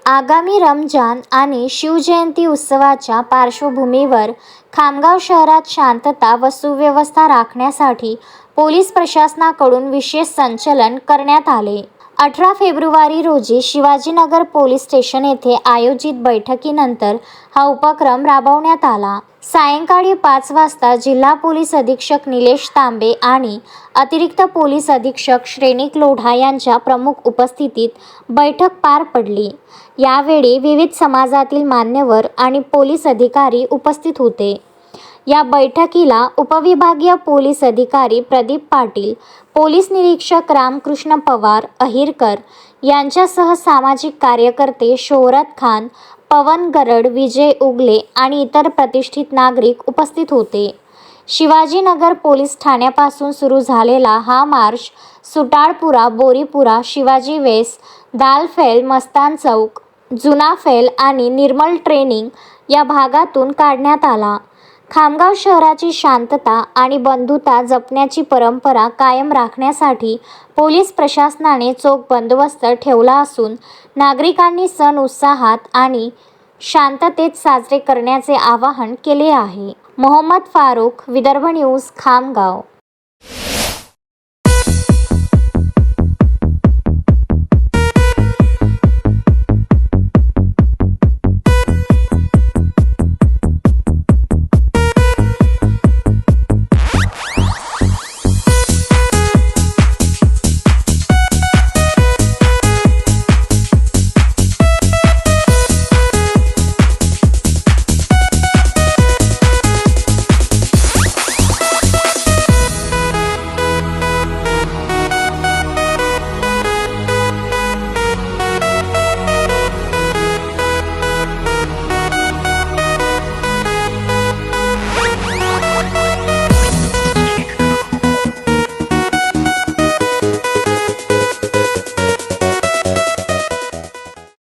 आगामी रमजान आणि शिवजयंती उत्सवाच्या पार्श्वभूमीवर खामगाव शहरात शांतता व सुव्यवस्था राखण्यासाठी पोलीस प्रशासनाकडून विशेष संचलन करण्यात आले. 18 फेब्रुवारी रोजी शिवाजीनगर पोलीस स्टेशन येथे आयोजित बैठकीनंतर हा उपक्रम राबवण्यात आला. सायंकाळी 5 वाजता जिल्हा पोलीस अधीक्षक निलेश तांबे आणि अतिरिक्त पोलीस अधीक्षक श्रेनिक लोढा यांच्या प्रमुख उपस्थितीत बैठक पार पडली. यावेळी विविध समाजातील मान्यवर आणि पोलीस अधिकारी उपस्थित होते. या बैठकीला उपविभागीय पोलीस अधिकारी प्रदीप पाटील, पोलीस निरीक्षक रामकृष्ण पवार अहिरकर यांच्यासह सामाजिक कार्यकर्ते शोहरत खान, पवन गरड, विजय उगले आणि इतर प्रतिष्ठित नागरिक उपस्थित होते. शिवाजीनगर पोलीस ठाण्यापासून सुरू झालेला हा मार्च सुटाळपुरा, बोरीपुरा, शिवाजी वेस, दालफैल, मस्तान चौक, जुना फैल आणि निर्मल ट्रेनिंग या भागातून काढण्यात आला. खामगाव शहराची शांतता आणि बंधुता जपण्याची परंपरा कायम राखण्यासाठी पोलीस प्रशासनाने चोख बंदोबस्त ठेवला असून नागरिकांनी सण उत्साहात आणि शांततेत साजरे करण्याचे आवाहन केले आहे. मोहम्मद फारूक, विदर्भ न्यूज, खामगाव.